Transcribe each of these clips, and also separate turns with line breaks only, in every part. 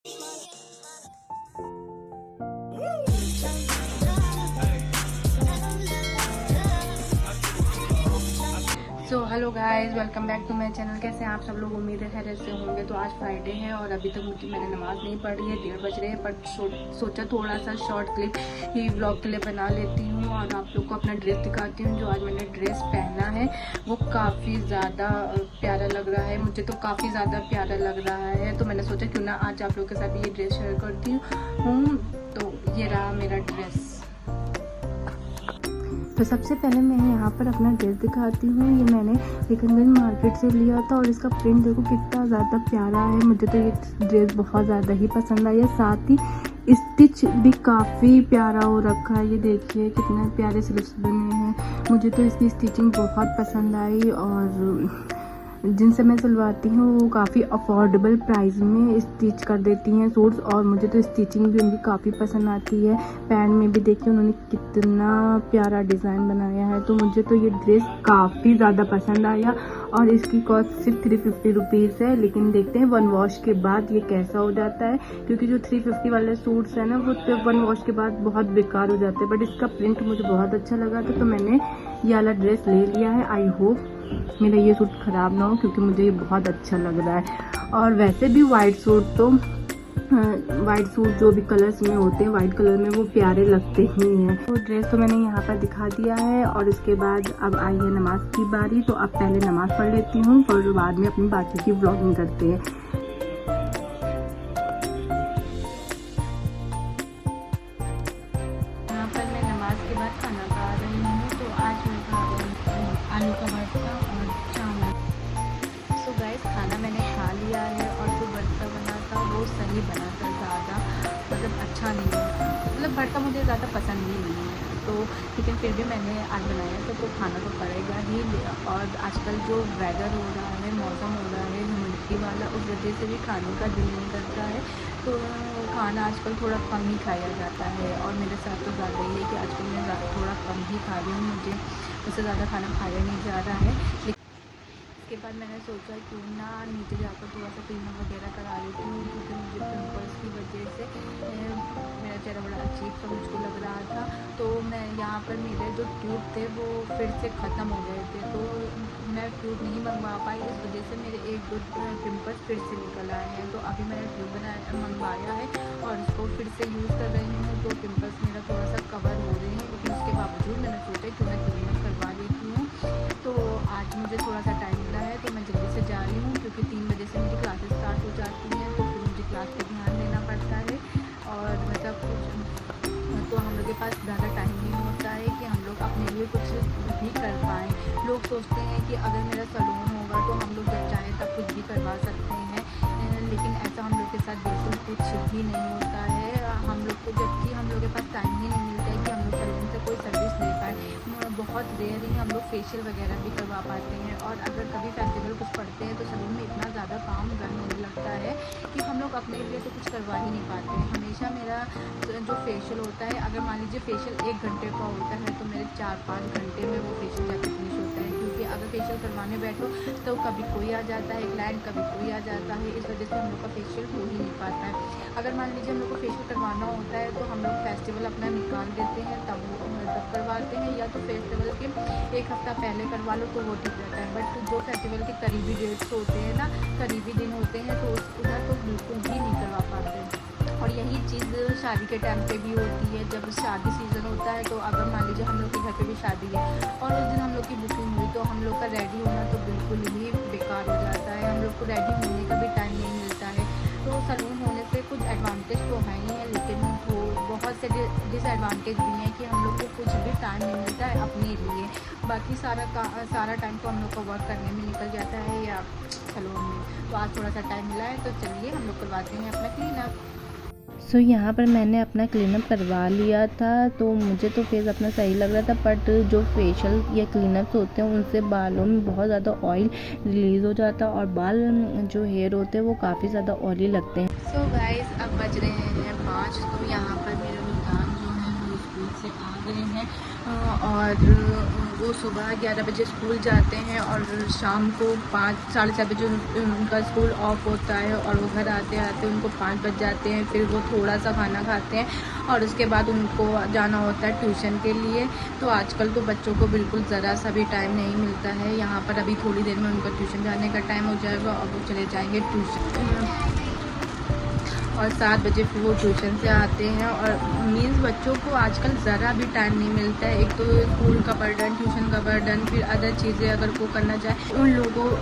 So hello guys, welcome back to my channel. कैसे हैं आप सब लोग? उम्मीद है खैरियत से होंगे। तो आज फ्राइडे है और अभी तक मैंने नमाज नहीं पढ़ी है, 1:30 बज रहे हैं। पर सोचा थोड़ा सा शॉर्ट क्लिप ही व्लॉग के लिए बना लेती हूँ और आप लोग को अपना ड्रेस दिखाती हूँ। जो आज मैंने ड्रेस पहना है वो काफ़ी ज़्यादा प्यारा लग रहा है, मुझे तो काफ़ी ज़्यादा प्यारा लग रहा है। तो मैंने सोचा क्यों ना आज आप लोग के साथ ये ड्रेस शेयर करती हूँ। तो ये रहा मेरा ड्रेस। तो सबसे पहले मैं यहाँ पर अपना ड्रेस दिखाती हूँ। ये मैंने विक्रमगंज मार्केट से लिया था और इसका प्रिंट देखो कितना ज़्यादा प्यारा है। मुझे तो ये ड्रेस बहुत ज़्यादा ही पसंद आई है। साथ ही स्टिच भी काफ़ी प्यारा हो रखा है। ये देखिए कितने प्यारे स्लिप्स बने हैं। मुझे तो इसकी स्टिचिंग बहुत पसंद आई और जिनसे मैं सिलवाती हूँ वो काफ़ी अफोर्डेबल प्राइस में स्टिच कर देती हैं सूट्स, और मुझे तो स्टिचिंग भी उनकी काफ़ी पसंद आती है। पैंट में भी देखिए उन्होंने कितना प्यारा डिज़ाइन बनाया है। तो मुझे तो ये ड्रेस काफ़ी ज़्यादा पसंद आया और इसकी कॉस्ट सिर्फ 350 रुपीज़ है। लेकिन देखते हैं 1 वॉश के बाद ये कैसा हो जाता है, क्योंकि जो 350 वाले सूट्स हैं ना वो तो 1 वॉश के बाद बहुत बेकार हो जाते हैं। बट इसका प्रिंट मुझे बहुत अच्छा लगा था तो मैंने ये वाला ड्रेस ले लिया है। आई होप मेरा ये सूट ख़राब ना हो, क्योंकि मुझे ये बहुत अच्छा लग रहा है। और वैसे भी वाइट सूट जो भी कलर्स में होते हैं वाइट कलर में वो प्यारे लगते ही हैं। तो ड्रेस तो मैंने यहाँ पर दिखा दिया है और इसके बाद अब आई है नमाज की बारी। तो अब पहले नमाज पढ़ लेती हूँ और बाद में अपनी बाकी की व्लॉगिंग करते हैं। यहाँ पर मैं नमाज के बाद खाना खा रही हूँ। तो आज मैं खा रही हूँ आलू का भरता और चावल। सो गाइस, खाना मैंने खा लिया है और जो भरता बना था वो सही बना था, ज़्यादा मतलब अच्छा नहीं बना। मतलब भरता मुझे ज़्यादा पसंद ही नहीं है तो, लेकिन फिर भी मैंने आज बनाया था तो खाना तो पड़ेगा ही। और आजकल जो वेदर हो रहा है, मौसम हो रहा है ह्यूमिडिटी वाला, उस वजह से भी खाने का दिल नहीं करता है। तो खाना आजकल थोड़ा कम ही खाया जाता है और मेरे साथ तो ज़्यादा ही है कि आजकल मैं थोड़ा कम ही खा रही हूँ। मुझे उससे ज़्यादा खाना खाया नहीं जा रहा है। उसके बाद मैंने सोचा क्यों ना नीचे जाकर थोड़ा सा क्लीनअप वगैरह करा लेती हूँ, क्योंकि मुझे पिंपल्स की वजह से मेरा चेहरा बड़ा अजीब सा मुझको लग रहा था। तो मैं यहाँ पर मेरे जो ट्यूब थे वो फिर से ख़त्म हो गए थे तो मैं ट्यूब नहीं मंगवा पाई। इस वजह से मेरे 1-2 पिंपल्स फिर से निकल आए हैं। तो अभी मैंने ट्यूब मंगवाया है और इसको फिर से यूज़ कर रही हूँ। तो पिंपल्स मेरा थोड़ा सा कवर हो रहे हैं, लेकिन उसके बावजूद मैंने सोचा कि मैं क्लीनअप करवा लेती हूँ। तो आज मुझे थोड़ा सा टाइम मिला है तो मैं जल्दी से जा रही हूँ, क्योंकि 3 बजे से मेरी क्लासेस स्टार्ट हो जाती हैं। तो फिर मुझे क्लास पर ध्यान देना पड़ता है और मतलब तो हम लोग के पास ज़्यादा टाइम नहीं होता है कि हम लोग अपने लिए कुछ भी कर पाएँ। लोग सोचते हैं कि अगर मेरा सैलून होगा तो हम लोग जब चाहें तब कुछ भी करवा सकते हैं, लेकिन ऐसा हम लोग के साथ बिल्कुल कुछ भी नहीं होता है। हम लोग को जबकि हम लोग के पास टाइम ही नहीं मिलता है कि हम लोग सैलून से कोई सर्विस ले पाए। बहुत रेयर ही हम लोग फेशियल वगैरह भी करवा पाते हैं। और अगर कभी फेस्टिवल कुछ पड़ते हैं तो सैलून में इतना ज़्यादा काम रन होने लगता है कि हम लोग अपने लिए तो कुछ करवा ही नहीं पाते हैं। हमेशा मेरा जो फेशियल होता है, अगर मान लीजिए फेशियल 1 घंटे का होता है तो मेरे 4-5 घंटे में वो फेशियल जाके फिनिश होता है, क्योंकि अगर फेशियल करवाने बैठो तो कभी कोई आ जाता है क्लाइंट, कभी कोई आ जाता है। इस वजह से हम लोग का फेशियल हो ही नहीं पाता है। अगर मान लीजिए हम लोग को फेशियल करवाना होता है तो हम लोग फेस्टिवल अपना निकाल देते हैं तब करवाते हैं, या तो फेस्टिवल के 1 हफ़्ता पहले करवा लो तो वो ठीक रहता है। बट जो फेस्टिवल के करीबी डेट्स होते हैं ना, करीबी दिन होते हैं, तो उधर तो बिल्कुल भी नहीं करवा पाते। और यही चीज़ शादी के टाइम पे भी होती है। जब शादी सीज़न होता है तो अगर मान लीजिए हम लोग के घर पे भी शादी है और उस दिन हम लोग की बुकिंग हुई तो हम लोग का रेडी होना तो बिल्कुल ही बेकार हो जाता है। हम लोग को रेडी होने का भी टाइम नहीं मिलता है। तो सैलून होने से कुछ एडवांटेज तो है ही है, लेकिन वो बहुत से डिसएडवांटेज भी हैं कि हम लोग को कुछ भी टाइम नहीं मिलता है अपने लिए। बाकी सारा टाइम तो हम लोग को वर्क करने में निकल जाता है या सैलून में। तो आज थोड़ा सा टाइम मिला है तो चलिए हम लोग करवाते हैं अपना क्लीनअप। सो यहाँ पर मैंने अपना क्लीनअप करवा लिया था तो मुझे तो फेस अपना सही लग रहा था। बट जो फेशियल या क्लीनअप्स होते हैं उनसे बालों में बहुत ज़्यादा ऑयल रिलीज़ हो जाता है और बाल जो हेयर होते हैं वो काफ़ी ज़्यादा ऑयली लगते हैं। सो गाइस, अब बज रहे हैं 5। तो यहाँ पर मेरे मुल्तान जो है वो स्कूल से आ गए हैं और वो सुबह 11 बजे स्कूल जाते हैं और शाम को 5 साढ़े 4 बजे उनका स्कूल ऑफ होता है और वो घर आते आते उनको 5 बज जाते हैं। फिर वो थोड़ा सा खाना खाते हैं और उसके बाद उनको जाना होता है ट्यूशन के लिए। तो आजकल तो बच्चों को बिल्कुल ज़रा सा भी टाइम नहीं मिलता है। यहाँ पर अभी थोड़ी देर में उनका ट्यूशन जाने का टाइम हो जाएगा और वो चले जाएंगे ट्यूशन और 7 बजे फिर वो ट्यूशन से आते हैं। और मीन्स बच्चों को आजकल ज़रा भी टाइम नहीं मिलता है। एक तो स्कूल का बर्डन, ट्यूशन का बर्डन, फिर अदर चीज़ें अगर वो करना चाहे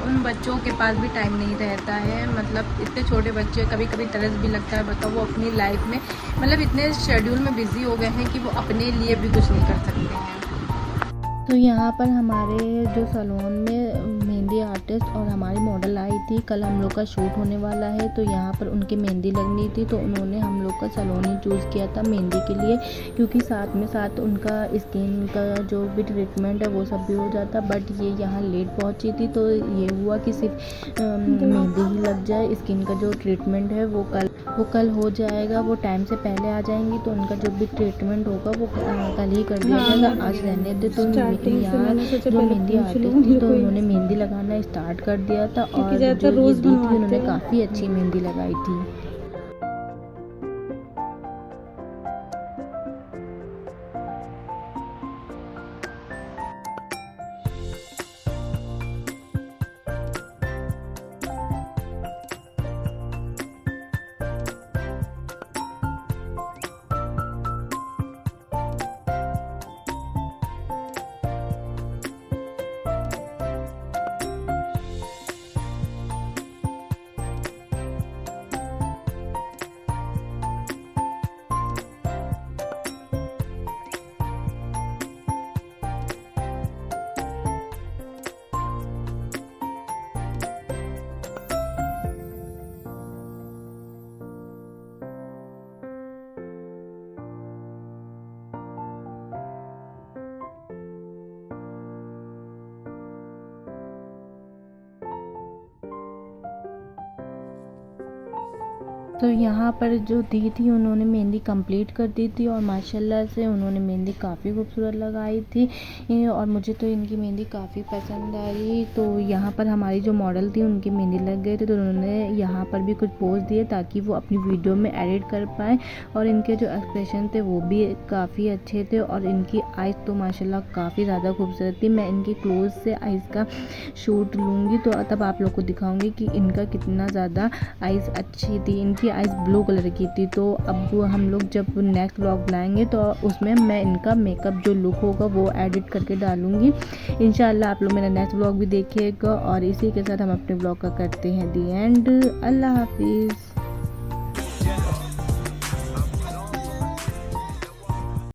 उन बच्चों के पास भी टाइम नहीं रहता है। मतलब इतने छोटे बच्चे, कभी कभी तरस भी लगता है। बताओ वो अपनी लाइफ में मतलब इतने शेड्यूल में बिज़ी हो गए हैं कि वो अपने लिए भी कुछ नहीं कर सकते हैं।
तो यहाँ पर हमारे जो सैलून में मेहंदी आर्टिस्ट और हमारी मॉडल आई थी। कल हम लोग का शूट होने वाला है तो यहाँ पर उनकी मेहंदी लगनी थी, तो उन्होंने हम लोग का सैलून ही चूज़ किया था मेहंदी के लिए, क्योंकि साथ में साथ उनका स्किन का जो भी ट्रीटमेंट है वो सब भी हो जाता। बट ये यहाँ लेट पहुँची थी तो ये हुआ कि सिर्फ मेहंदी ही लग जाए, स्किन का जो ट्रीटमेंट है वो कल हो जाएगा। वो टाइम से पहले आ जाएंगी तो उनका जो भी ट्रीटमेंट होगा वो कल ही कर दिया जाएगा। आज रहने थे तो यहाँ जो मेहंदी आर्टिस्ट थी तो उन्होंने मेहंदी लगाना स्टार्ट कर दिया था और जो ये दी थी उन्होंने काफ़ी अच्छी मेहंदी लगाई थी। तो यहाँ पर जो दी थी उन्होंने मेहंदी कंप्लीट कर दी थी और माशाल्लाह से उन्होंने मेहंदी काफ़ी खूबसूरत लगाई थी और मुझे तो इनकी मेहंदी काफ़ी पसंद आई। तो यहाँ पर हमारी जो मॉडल थी उनकी मेहंदी लग गई थी तो उन्होंने यहाँ पर भी कुछ पोज दिए ताकि वो अपनी वीडियो में एडिट कर पाए। और इनके जो एक्सप्रेशन थे वो भी काफ़ी अच्छे थे और इनकी आइज़ तो माशाल्लाह काफ़ी ज़्यादा खूबसूरत थी। मैं इनकी क्लोज से आइज़ का शूट लूँगी तो तब आप लोग को दिखाऊँगी कि इनका कितना ज़्यादा आइज़ अच्छी थी। इनकी आइज़ ब्लू कलर की थी। तो अब हम लोग जब नेक्स्ट व्लॉग बनाएंगे तो उसमें मैं इनका मेकअप जो लुक होगा वो एडिट करके डालूँगी। इंशाल्लाह आप लोग मेरा नेक्स्ट व्लॉग भी देखिएगा। और इसी के साथ हम अपने व्लॉग का करते हैं दी एंड। अल्लाह हाफिज़।